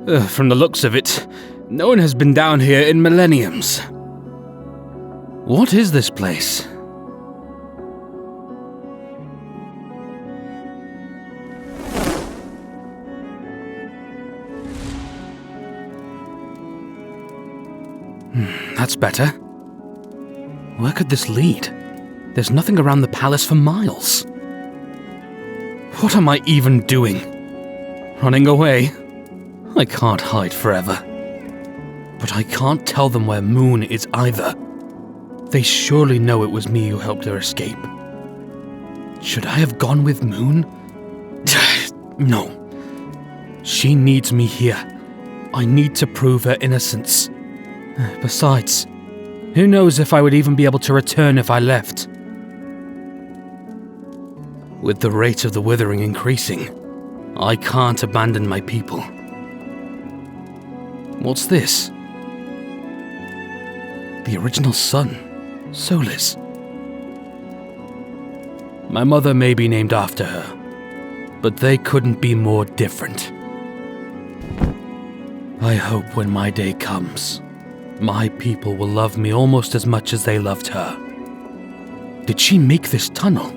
From the looks of it, no one has been down here in millenniums. What is this place? That's better. Where could this lead? There's nothing around the palace for miles. What am I even doing? Running away? I can't hide forever. But I can't tell them where Moon is either. They surely know it was me who helped her escape. Should I have gone with Moon? No. She needs me here. I need to prove her innocence. Besides, who knows if I would even be able to return if I left? With the rate of the withering increasing, I can't abandon my people. What's this? The original sun, Solis. My mother may be named after her, but they couldn't be more different. I hope when my day comes, my people will love me almost as much as they loved her. Did she make this tunnel?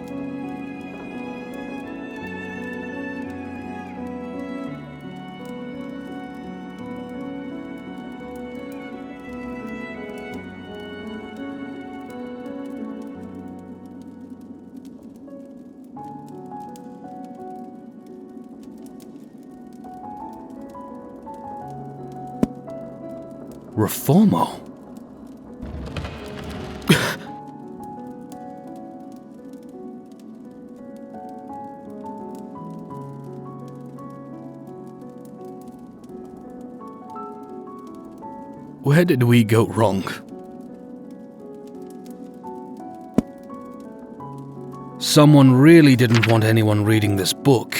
Reformo? Where did we go wrong? Someone really didn't want anyone reading this book.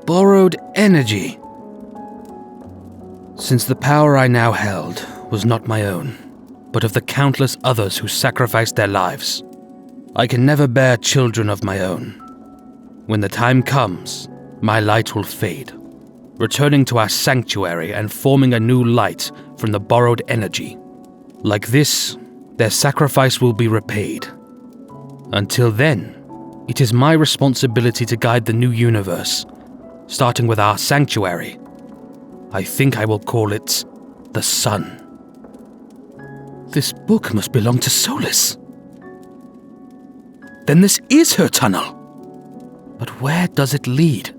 Borrowed energy. Since the power I now held was not my own, but of the countless others who sacrificed their lives, I can never bear children of my own. When the time comes, my light will fade, returning to our sanctuary and forming a new light from the borrowed energy. Like this, their sacrifice will be repaid. Until then, it is my responsibility to guide the new universe, starting with our sanctuary. I think I will call it the Sun. This book must belong to Solis. Then this is her tunnel. But where does it lead?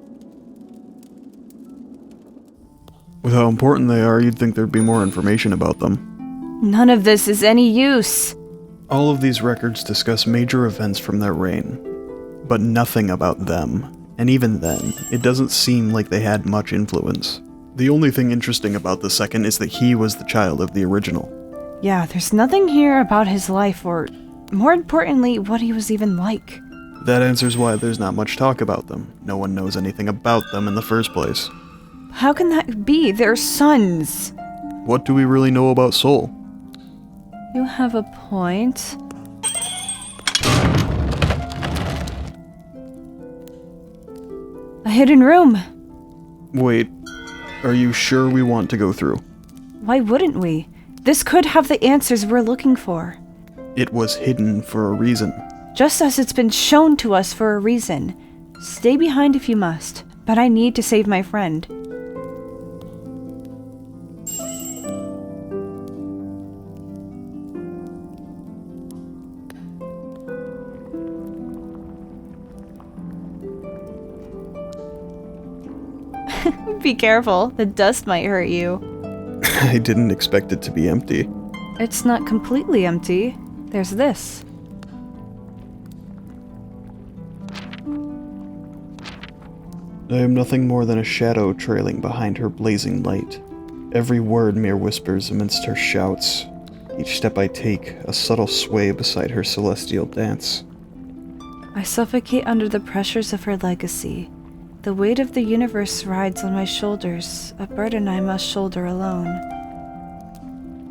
With how important they are, you'd think there'd be more information about them. None of this is any use. All of these records discuss major events from their reign, but nothing about them. And even then, it doesn't seem like they had much influence. The only thing interesting about the second is that he was the child of the original. Yeah, there's nothing here about his life or, more importantly, what he was even like. That answers why there's not much talk about them. No one knows anything about them in the first place. How can that be? They're sons. What do we really know about Sol? You have a point. A hidden room. Wait, are you sure we want to go through? Why wouldn't we? This could have the answers we're looking for. It was hidden for a reason. Just as it's been shown to us for a reason. Stay behind if you must, but I need to save my friend. Be careful, the dust might hurt you. I didn't expect it to be empty. It's not completely empty. There's this. I am nothing more than a shadow trailing behind her blazing light. Every word mere whispers amidst her shouts. Each step I take, a subtle sway beside her celestial dance. I suffocate under the pressures of her legacy. The weight of the universe rides on my shoulders, a burden I must shoulder alone.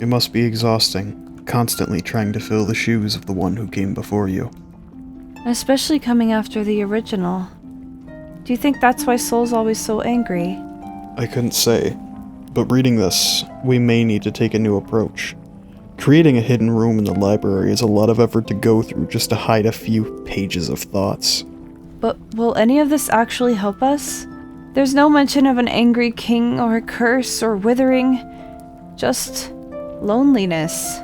It must be exhausting, constantly trying to fill the shoes of the one who came before you. Especially coming after the original. Do you think that's why Soul's always so angry? I couldn't say, but reading this, we may need to take a new approach. Creating a hidden room in the library is a lot of effort to go through just to hide a few pages of thoughts. But will any of this actually help us? There's no mention of an angry king or a curse or withering, just loneliness.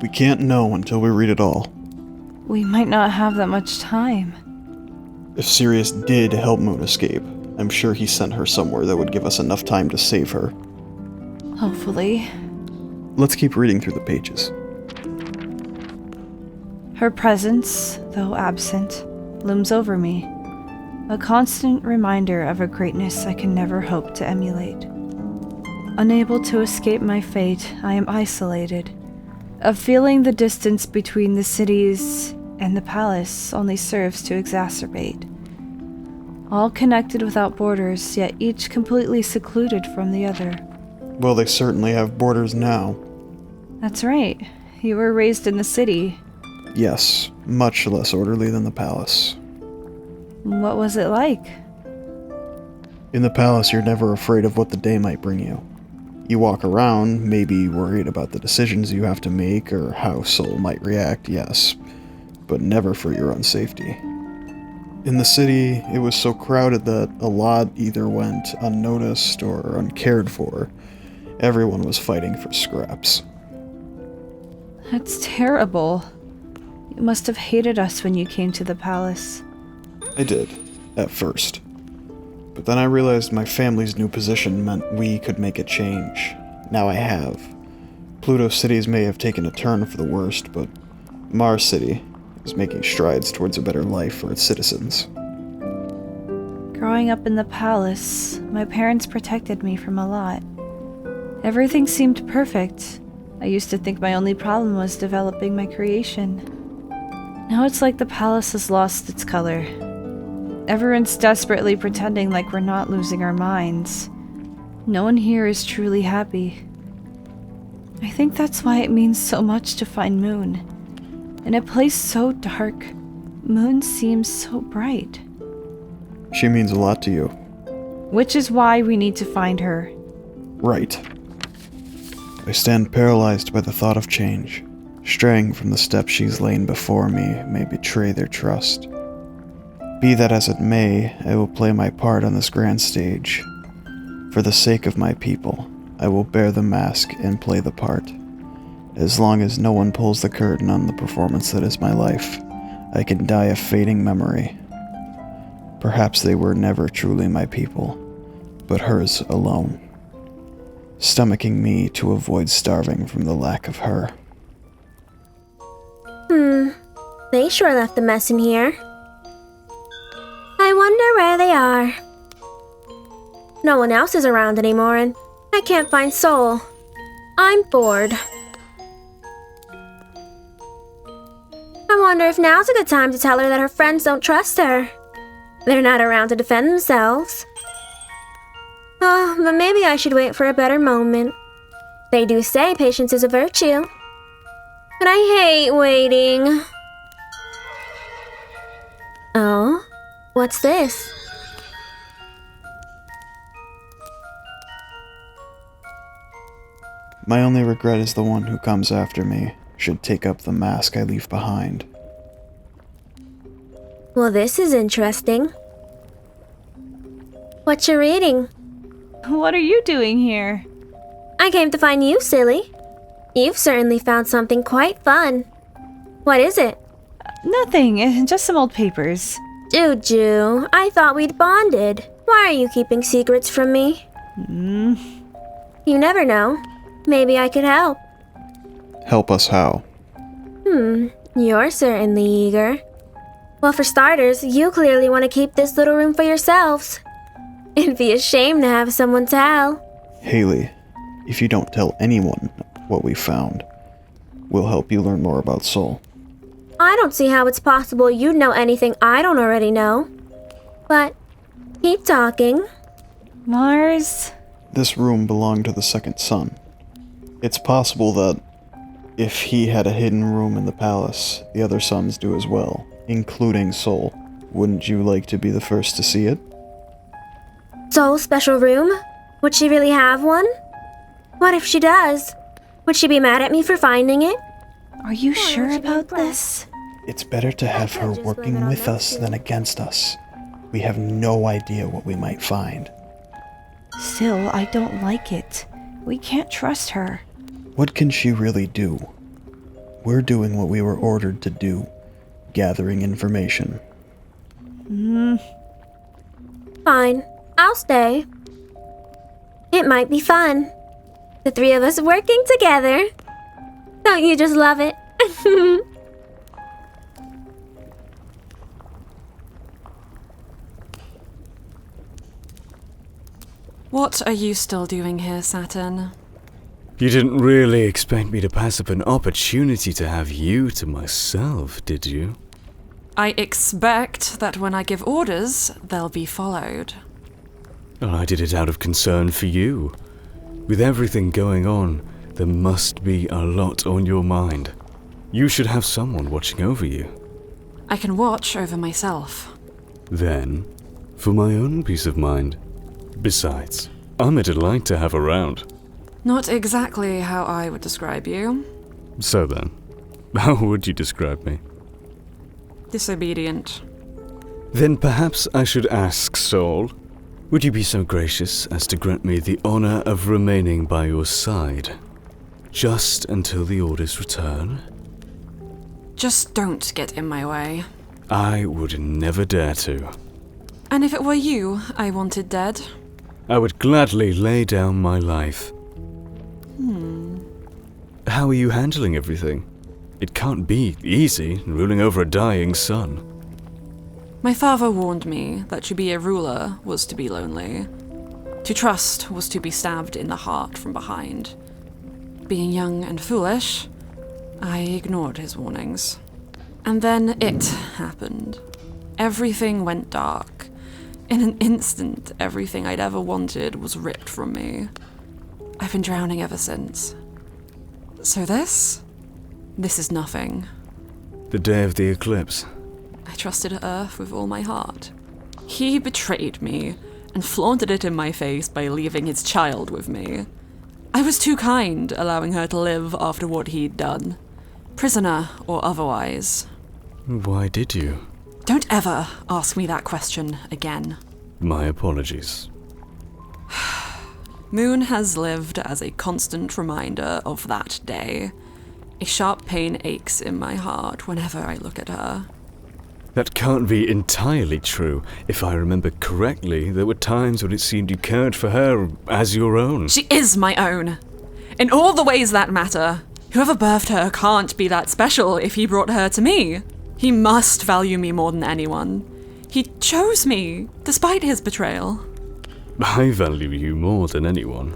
We can't know until we read it all. We might not have that much time. If Sirius did help Moon escape, I'm sure he sent her somewhere that would give us enough time to save her. Hopefully. Let's keep reading through the pages. Her presence, though absent, looms over me, a constant reminder of a greatness I can never hope to emulate. Unable to escape my fate, I am isolated. Of feeling the distance between the cities and the palace only serves to exacerbate. All connected without borders, yet each completely secluded from the other. Well, they certainly have borders now. That's right. You were raised in the city. Yes, much less orderly than the palace. What was it like? In the palace, you're never afraid of what the day might bring you. You walk around, maybe worried about the decisions you have to make or how Soul might react, yes, but never for your own safety. In the city, it was so crowded that a lot either went unnoticed or uncared for. Everyone was fighting for scraps. That's terrible. You must have hated us when you came to the palace. I did, at first. But then I realized my family's new position meant we could make a change. Now I have. Pluto cities may have taken a turn for the worst, but Mars City is making strides towards a better life for its citizens. Growing up in the palace, my parents protected me from a lot. Everything seemed perfect. I used to think my only problem was developing my creation. Now it's like the palace has lost its color. Everyone's desperately pretending like we're not losing our minds. No one here is truly happy. I think that's why it means so much to find Moon. In a place so dark, Moon seems so bright. She means a lot to you. Which is why we need to find her. Right. I stand paralyzed by the thought of change. Straying from the steps she's laid before me may betray their trust. Be that as it may, I will play my part on this grand stage. For the sake of my people, I will bear the mask and play the part. As long as no one pulls the curtain on the performance that is my life, I can die a fading memory. Perhaps they were never truly my people, but hers alone, stomaching me to avoid starving from the lack of her. They sure left a mess in here. I wonder where they are. No one else is around anymore, and I can't find Soul. I'm bored. I wonder if now's a good time to tell her that her friends don't trust her. They're not around to defend themselves. Oh, but maybe I should wait for a better moment. They do say patience is a virtue. But I hate waiting. Oh? What's this? My only regret is the one who comes after me should take up the mask I leave behind. Well, this is interesting. What you reading? What are you doing here? I came to find you, silly. You've certainly found something quite fun. What is it? Nothing, just some old papers. Juju, I thought we'd bonded. Why are you keeping secrets from me? You never know. Maybe I could help. Help us how? You're certainly eager. Well, for starters, you clearly want to keep this little room for yourselves. It'd be a shame to have someone tell. Haley, if you don't tell anyone what we found, we'll help you learn more about Soul. I don't see how it's possible you'd know anything I don't already know. But keep talking. Mars? This room belonged to the second son. It's possible that if he had a hidden room in the palace, the other sons do as well, including Soul. Wouldn't you like to be the first to see it? Soul's special room? Would she really have one? What if she does? Would she be mad at me for finding it? Are you sure about this? It's better to have her working with us than against us. We have no idea what we might find. Still, I don't like it. We can't trust her. What can she really do? We're doing what we were ordered to do, gathering information. Fine, I'll stay. It might be fun. The three of us working together. Don't you just love it? What are you still doing here, Saturn? You didn't really expect me to pass up an opportunity to have you to myself, did you? I expect that when I give orders, they'll be followed. Well, I did it out of concern for you. With everything going on, there must be a lot on your mind. You should have someone watching over you. I can watch over myself. Then, for my own peace of mind. Besides, I'm a delight to have around. Not exactly how I would describe you. So then, how would you describe me? Disobedient. Then perhaps I should ask, Soul, would you be so gracious as to grant me the honor of remaining by your side, just until the orders return? Just don't get in my way. I would never dare to. And if it were you I wanted dead? I would gladly lay down my life. How are you handling everything? It can't be easy, ruling over a dying sun. My father warned me that to be a ruler was to be lonely. To trust was to be stabbed in the heart from behind. Being young and foolish, I ignored his warnings. And then it happened. Everything went dark. In an instant, everything I'd ever wanted was ripped from me. I've been drowning ever since. So this is nothing. The day of the eclipse. I trusted Earth with all my heart. He betrayed me and flaunted it in my face by leaving his child with me. I was too kind, allowing her to live after what he'd done. Prisoner or otherwise. Why did you? Don't ever ask me that question again. My apologies. Moon has lived as a constant reminder of that day. A sharp pain aches in my heart whenever I look at her. That can't be entirely true. If I remember correctly, there were times when it seemed you cared for her as your own. She is my own. In all the ways that matter. Whoever birthed her can't be that special if he brought her to me. He must value me more than anyone. He chose me, despite his betrayal. I value you more than anyone.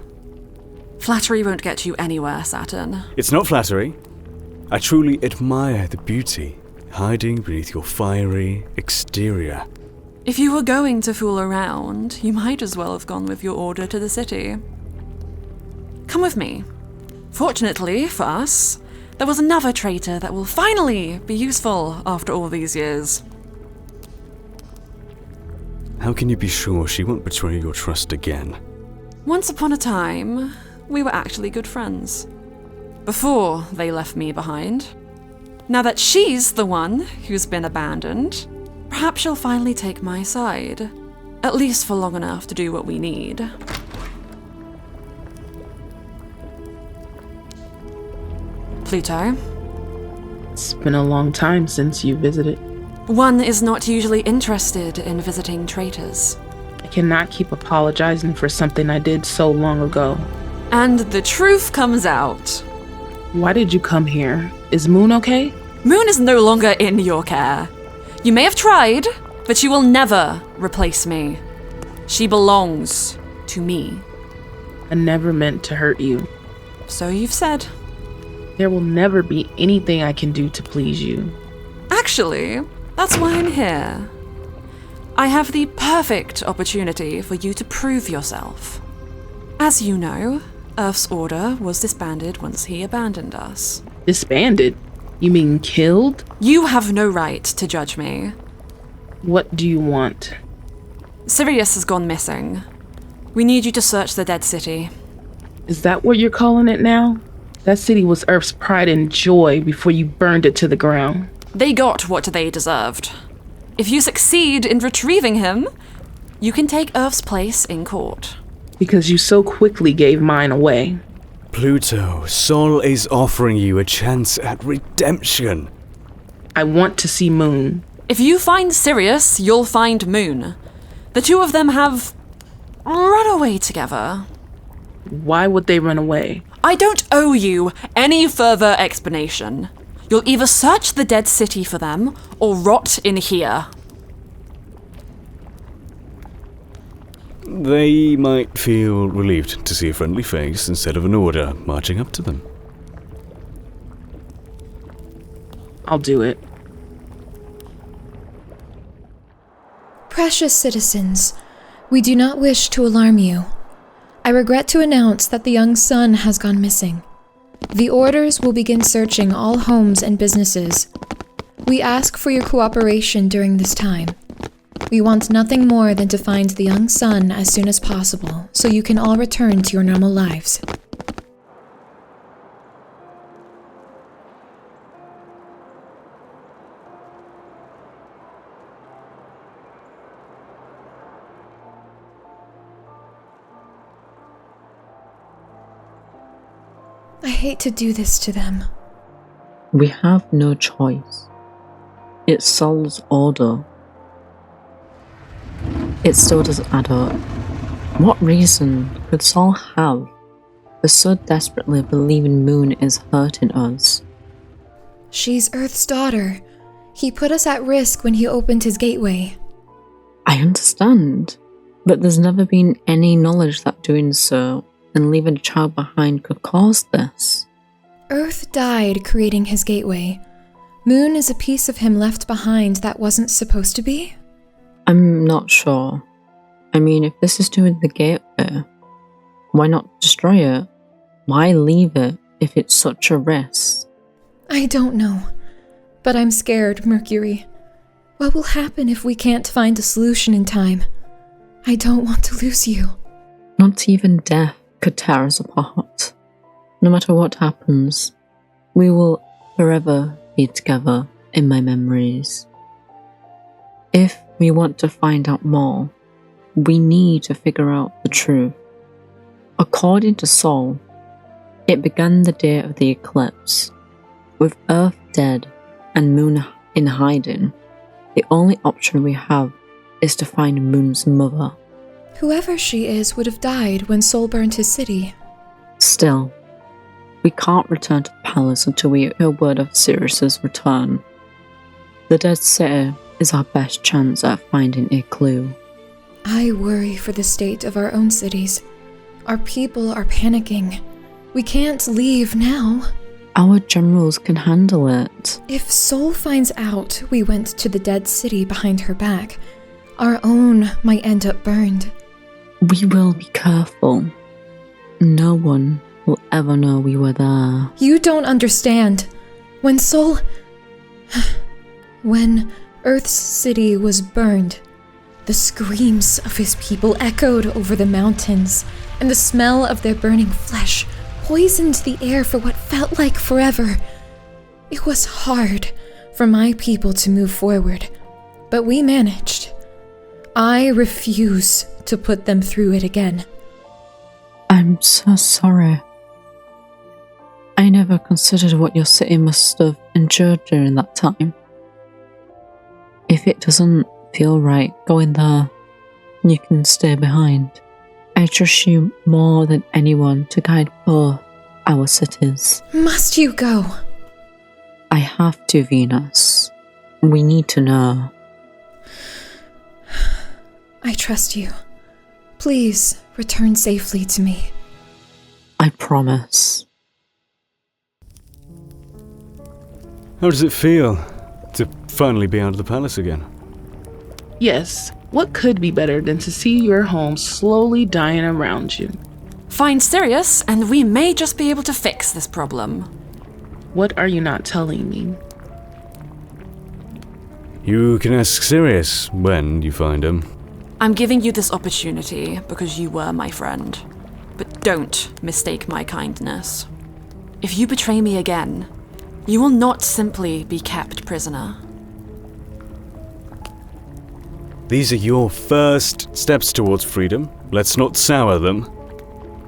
Flattery won't get you anywhere, Saturn. It's not flattery. I truly admire the beauty hiding beneath your fiery exterior. If you were going to fool around, you might as well have gone with your order to the city. Come with me. Fortunately for us, there was another traitor that will finally be useful after all these years. How can you be sure she won't betray your trust again? Once upon a time, we were actually good friends. Before they left me behind. Now that she's the one who's been abandoned, perhaps she'll finally take my side. At least for long enough to do what we need. Pluto. It's been a long time since you visited. One is not usually interested in visiting traitors. I cannot keep apologizing for something I did so long ago. And the truth comes out. Why did you come here? Is Moon okay? Moon is no longer in your care. You may have tried, but she will never replace me. She belongs to me. I never meant to hurt you. So you've said. There will never be anything I can do to please you. Actually, that's why I'm here. I have the perfect opportunity for you to prove yourself. As you know, Earth's order was disbanded once he abandoned us. Disbanded? You mean killed? You have no right to judge me. What do you want? Sirius has gone missing. We need you to search the dead city. Is that what you're calling it now? That city was Earth's pride and joy before you burned it to the ground. They got what they deserved. If you succeed in retrieving him, you can take Earth's place in court. Because you so quickly gave mine away. Pluto, Sol is offering you a chance at redemption. I want to see Moon. If you find Sirius, you'll find Moon. The two of them have run away together. Why would they run away? I don't owe you any further explanation. You'll either search the dead city for them, or rot in here. They might feel relieved to see a friendly face instead of an order marching up to them. I'll do it. Precious citizens, we do not wish to alarm you. I regret to announce that the young son has gone missing. The orders will begin searching all homes and businesses. We ask for your cooperation during this time. We want nothing more than to find the young son as soon as possible, so you can all return to your normal lives. I hate to do this to them. We have no choice. It's Sol's order. It still doesn't add up. What reason could Sol have for so desperately believing Moon is hurting us? She's Earth's daughter. He put us at risk when he opened his gateway. I understand, but there's never been any knowledge that doing so and leaving a child behind could cause this. Earth died creating his gateway. Moon is a piece of him left behind that wasn't supposed to be? I'm not sure. I mean, if this is doing the gateway, why not destroy it? Why leave it if it's such a risk? I don't know, but I'm scared, Mercury. What will happen if we can't find a solution in time? I don't want to lose you. Not even death could tear us apart. No matter what happens, we will forever be together in my memories. If we want to find out more, we need to figure out the truth. According to Sol, it began the day of the eclipse. With Earth dead and Moon in hiding, the only option we have is to find Moon's mother. Whoever she is would have died when Sol burned his city. Still, we can't return to the palace until we hear word of Sirius's return. The dead city is our best chance at finding a clue. I worry for the state of our own cities. Our people are panicking. We can't leave now. Our generals can handle it. If Sol finds out we went to the dead city behind her back, our own might end up burned. We will be careful. No one will ever know we were there. You don't understand. When Earth's city was burned, the screams of his people echoed over the mountains, and the smell of their burning flesh poisoned the air for what felt like forever. It was hard for my people to move forward, but we managed. I refuse to put them through it again. I'm so sorry. I never considered what your city must have endured during that time. If it doesn't feel right going there, you can stay behind. I trust you more than anyone to guide both our cities. Must you go? I have to, Venus. We need to know. I trust you. Please return safely to me. I promise. How does it feel to finally be out of the palace again? Yes, what could be better than to see your home slowly dying around you? Find Sirius, and we may just be able to fix this problem. What are you not telling me? You can ask Sirius when you find him. I'm giving you this opportunity because you were my friend. But don't mistake my kindness. If you betray me again, you will not simply be kept prisoner. These are your first steps towards freedom. Let's not sour them.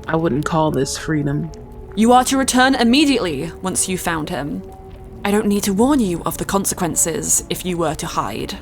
I wouldn't call this freedom. You are to return immediately once you found him. I don't need to warn you of the consequences if you were to hide.